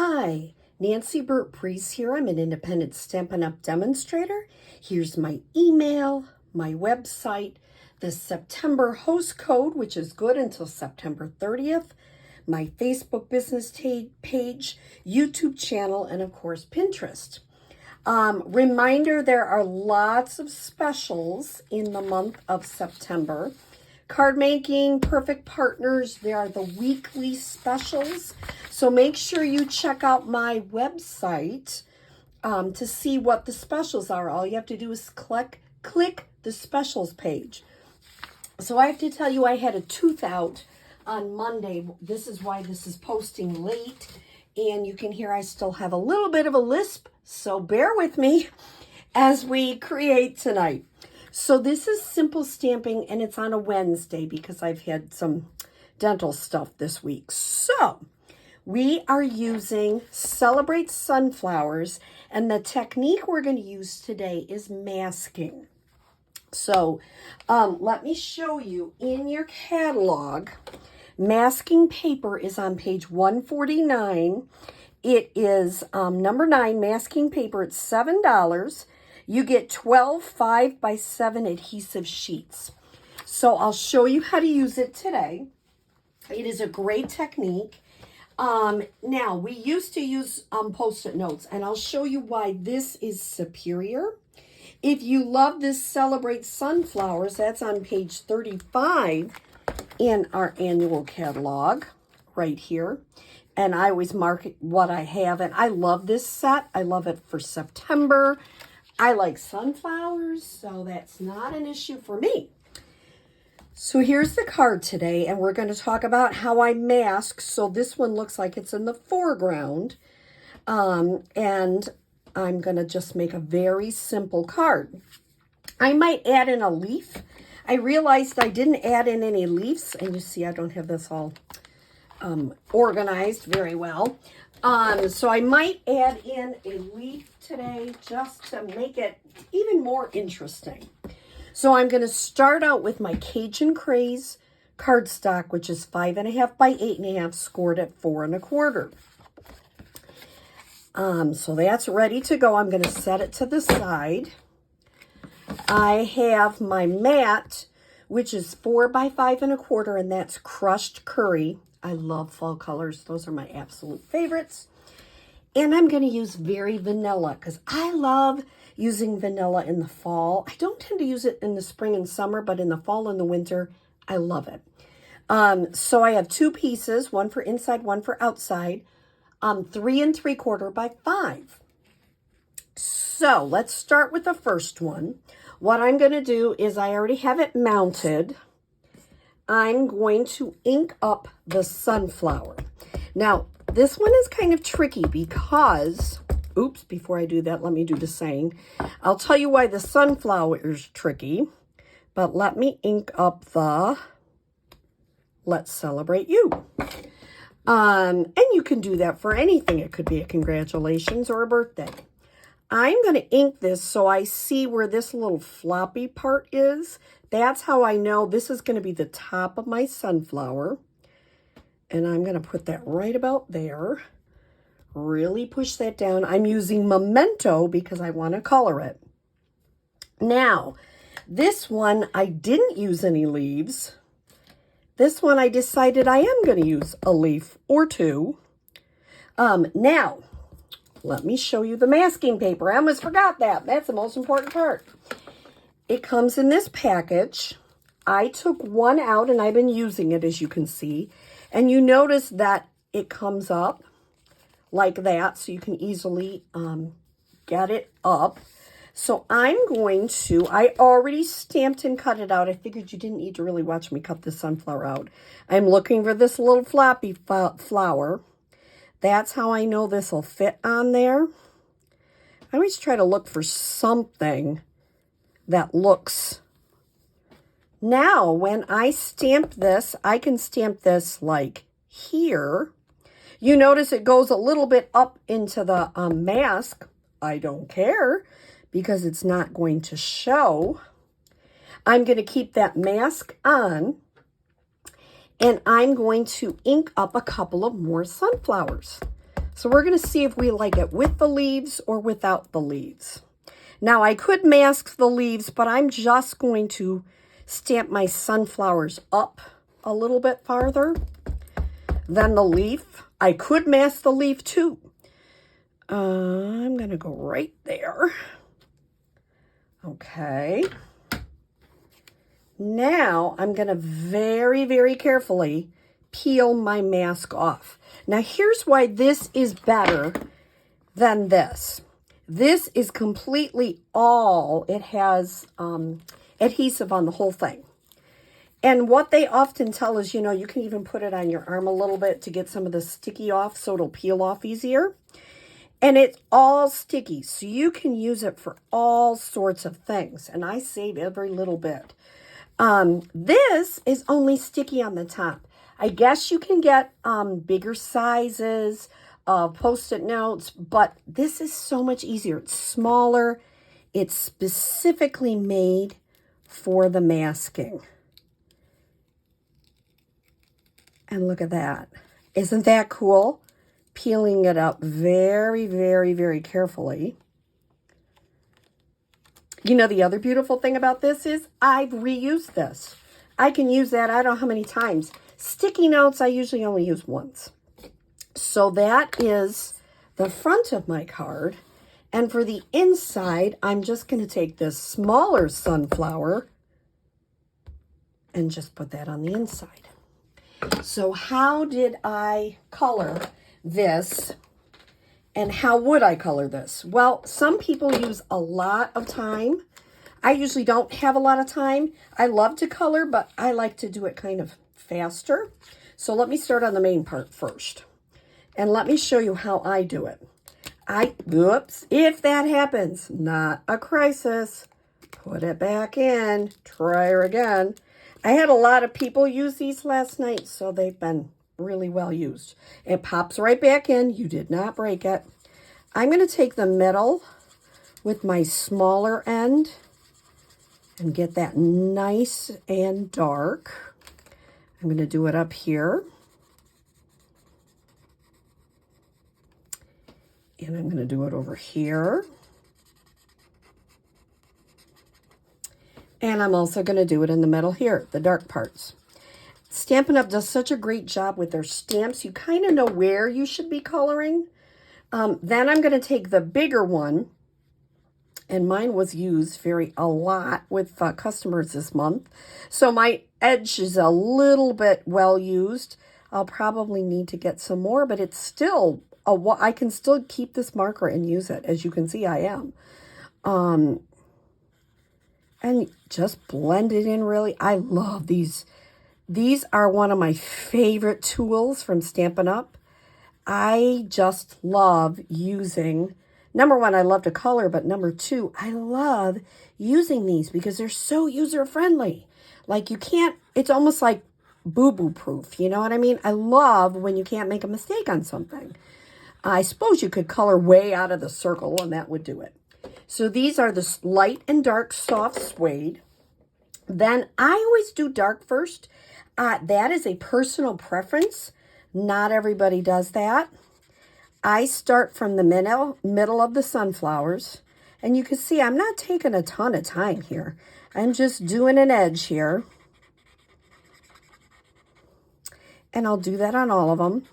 Hi, Nancy Burt-Preece here. I'm an independent Stampin' Up! Demonstrator. Here's my email, my website, the September host code, which is good until September 30th, my Facebook business page, YouTube channel, and of course, Pinterest. Reminder, there are lots of specials in the month of September. Card making, perfect partners, there are the weekly specials. So make sure you check out my website to see what the specials are. All you have to do is click the specials page. So I have to tell you, I had a tooth out on Monday. This is why this is posting late. And you can hear I still have a little bit of a lisp. So bear with me as we create tonight. So this is simple stamping, and it's on a Wednesday because I've had some dental stuff this week. So we are using Celebrate Sunflowers, and the technique we're going to use today is masking. So let me show you in your catalog. Masking paper is on page 149. It is number 9 masking paper. It's $7. You get 12 5x7 adhesive sheets. So I'll show you how to use it today. It is a great technique. Now, we used to use Post-it notes, and I'll show you why this is superior. If you love this Celebrate Sunflowers, that's on page 35 in our annual catalog right here. And I always mark what I have, and I love this set. I love it for September. I like sunflowers, so that's not an issue for me. So here's the card today, and we're going to talk about how I mask. So this one looks like it's in the foreground, and I'm going to just make a very simple card. I might add in a leaf. I realized I didn't add in any leaves, and you see I don't have this all organized very well. So I might add in a leaf today just to make it even more interesting. So I'm going to start out with my Cajun Craze cardstock, which is 5.5 by 8.5, scored at 4 1/4. So that's ready to go. I'm going to set it to the side. I have my mat, which is 4 by 5 1/4, and that's crushed curry. I love fall colors. Those are my absolute favorites. And I'm going to use very vanilla because I love using vanilla in the fall. I don't tend to use it in the spring and summer, but in the fall and the winter, I love it. So I have 2 pieces, one for inside, one for outside, 3 3/4 by 5. So let's start with the first one. What I'm going to do is I already have it mounted. I'm going to ink up the sunflower. Now, this one is kind of tricky because, oops, before I do that, let me do the saying. I'll tell you why the sunflower is tricky, but let me ink up the Let's Celebrate You. And you can do that for anything. It could be a congratulations or a birthday. I'm going to ink this so I see where this little floppy part is. That's how I know this is going to be the top of my sunflower. And I'm going to put that right about there. Really push that down. I'm using Memento because I want to color it. Now, this one, I didn't use any leaves. This one, I decided I am going to use a leaf or 2. Now, let me show you the masking paper. I almost forgot that. That's the most important part. It comes in this package. I took one out, and I've been using it, as you can see. And you notice that it comes up like that, so you can easily get it up. So I'm going to, I already stamped and cut it out. I figured you didn't need to really watch me cut the sunflower out. I'm looking for this little floppy flower. That's how I know this will fit on there. I always try to look for something that looks. Now, when I stamp this, I can stamp this like here. You notice it goes a little bit up into the mask. I don't care because it's not going to show. I'm going to keep that mask on, and I'm going to ink up a couple of more sunflowers. So we're going to see if we like it with the leaves or without the leaves. Now I could mask the leaves, but I'm just going to stamp my sunflowers up a little bit farther than the leaf. I could mask the leaf too. I'm going to go right there. Okay. Now I'm going to very, very carefully peel my mask off. Now here's why this is better than this. This is completely all, it has adhesive on the whole thing. And what they often tell is, you know, you can even put it on your arm a little bit to get some of the sticky off so it'll peel off easier. And it's all sticky, so you can use it for all sorts of things. And I save every little bit. This is only sticky on the top. I guess you can get bigger sizes of Post-it notes, but this is so much easier. It's smaller. It's specifically made for the masking. And look at that. Isn't that cool? Peeling it up very, very, very carefully. You know, the other beautiful thing about this is I've reused this. I can use that I don't know how many times. Sticky notes, I usually only use once. So that is the front of my card. And for the inside, I'm just going to take this smaller sunflower and just put that on the inside. So how did I color this, and how would I color this? Well, some people use a lot of time. I usually don't have a lot of time. I love to color, but I like to do it kind of faster. So let me start on the main part first. And let me show you how I do it. Oops, if that happens, not a crisis. Put it back in, try her again. I had a lot of people use these last night, so they've been really well used. It pops right back in. You did not break it. I'm going to take the middle with my smaller end and get that nice and dark. I'm going to do it up here. And I'm going to do it over here. And I'm also going to do it in the middle here, the dark parts. Stampin' Up! Does such a great job with their stamps. You kind of know where you should be coloring. Then I'm going to take the bigger one, and mine was used a lot with customers this month. So my edge is a little bit well used. I'll probably need to get some more, but it's still, I can still keep this marker and use it. As you can see, I am. And just blend it in really. I love these. These are one of my favorite tools from Stampin' Up! I just love using, number one, I love to color, but number two, I love using these because they're so user-friendly. Like you can't, it's almost like boo-boo proof, you know what I mean? I love when you can't make a mistake on something. I suppose you could color way out of the circle and that would do it. So these are the light and dark soft suede. Then I always do dark first. That is a personal preference. Not everybody does that. I start from the middle of the sunflowers. And you can see I'm not taking a ton of time here. I'm just doing an edge here. And I'll do that on all of them.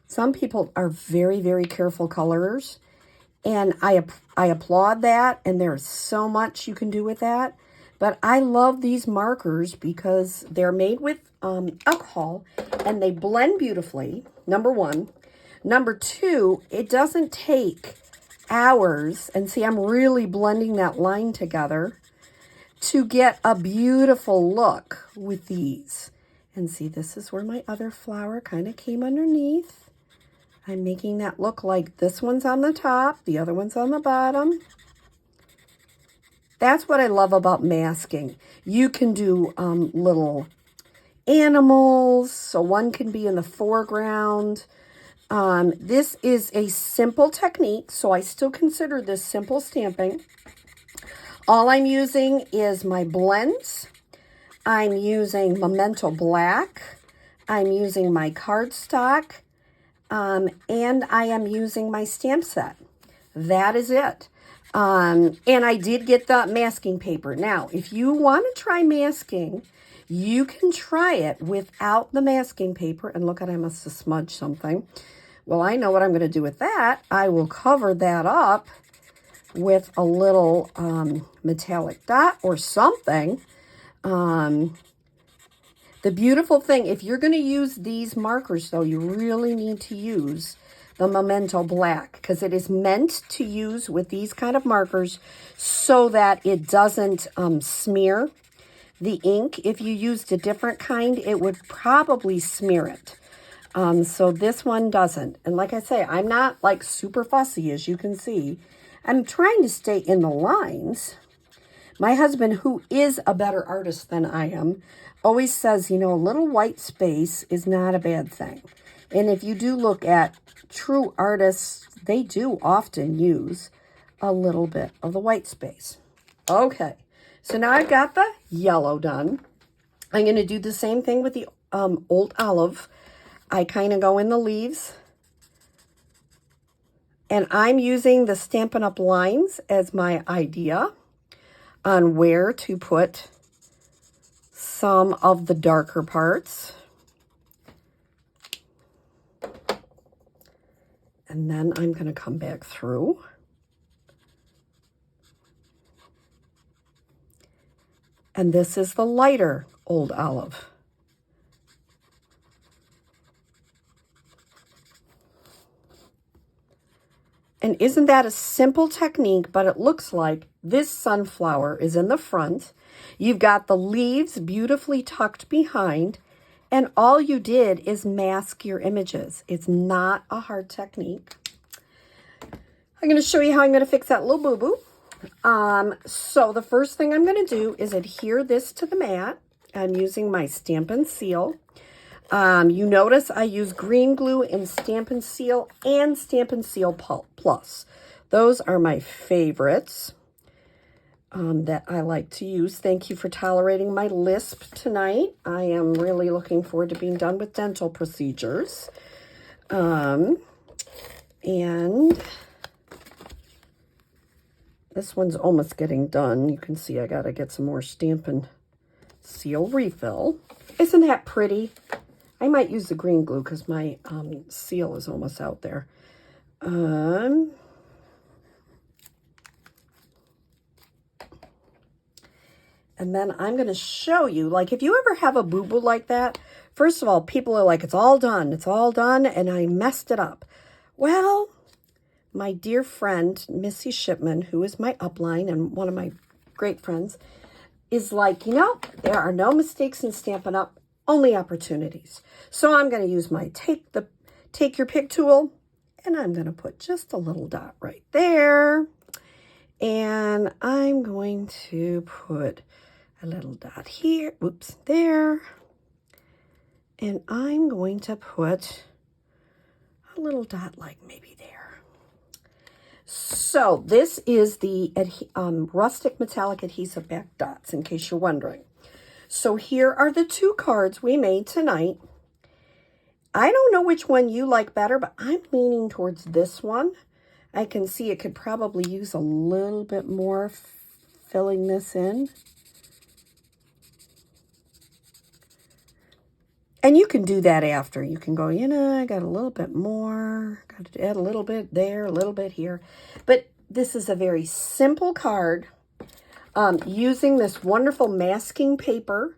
Some people are very, very careful colorers, and I applaud that, and there's so much you can do with that. But I love these markers because they're made with alcohol, and they blend beautifully, number one. Number two, it doesn't take hours, and see, I'm really blending that line together to get a beautiful look with these. And see, this is where my other flower kind of came underneath. I'm making that look like this one's on the top, the other one's on the bottom. That's what I love about masking. You can do little animals, so one can be in the foreground. This is a simple technique, so I still consider this simple stamping. All I'm using is my blends. I'm using Memento Black. I'm using my cardstock. And I am using my stamp set. That is it. And I did get the masking paper. Now, if you want to try masking, you can try it without the masking paper. And look, I must have smudged something. Well, I know what I'm going to do with that. I will cover that up with a little metallic dot or something. The beautiful thing, if you're going to use these markers, though, you really need to use the Memento Black, because it is meant to use with these kind of markers so that it doesn't smear the ink. If you used a different kind, it would probably smear it. So this one doesn't. And like I say, I'm not like super fussy, as you can see. I'm trying to stay in the lines. My husband, who is a better artist than I am, always says, you know, a little white space is not a bad thing. And if you do look at true artists, they do often use a little bit of the white space. Okay, so now I've got the yellow done. I'm going to do the same thing with the old olive. I kind of go in the leaves. And I'm using the Stampin' Up! Lines as my idea on where to put some of the darker parts. And then I'm going to come back through. And this is the lighter old olive. And isn't that a simple technique, but it looks like this sunflower is in the front. You've got the leaves beautifully tucked behind, and all you did is mask your images. It's not a hard technique. I'm going to show you how I'm going to fix that little boo-boo. So the first thing I'm going to do is adhere this to the mat. I'm using my Stampin' Seal. You notice I use green glue and Stampin' Seal and Stampin' Seal Plus. Those are my favorites that I like to use. Thank you for tolerating my lisp tonight. I am really looking forward to being done with dental procedures. And this one's almost getting done. You can see I got to get some more Stampin' Seal refill. Isn't that pretty? I might use the green glue because my seal is almost out there. And then I'm going to show you, like, if you ever have a boo-boo like that, first of all, people are like, it's all done, and I messed it up. Well, my dear friend, Missy Shipman, who is my upline and one of my great friends, is like, you know, there are no mistakes in Stampin' Up!, only opportunities. So I'm going to use my take your pick tool, and I'm going to put just a little dot right there. And I'm going to put a little dot here, oops, there. And I'm going to put a little dot like maybe there. So this is the rustic metallic adhesive back dots, in case you're wondering. So here are the two cards we made tonight. I don't know which one you like better, but I'm leaning towards this one. I can see it could probably use a little bit more filling this in. And you can do that after. You can go, you know, I got a little bit more, got to add a little bit there, a little bit here. But this is a very simple card using this wonderful masking paper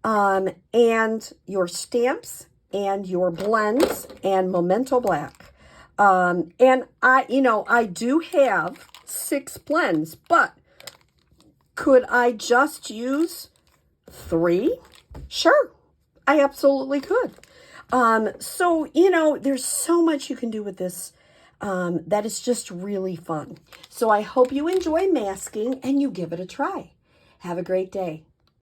and your stamps and your blends and Memento Black. And I do have 6 blends, but could I just use 3? Sure. I absolutely could. So, you know, there's so much you can do with this that is just really fun. So I hope you enjoy masking and you give it a try. Have a great day.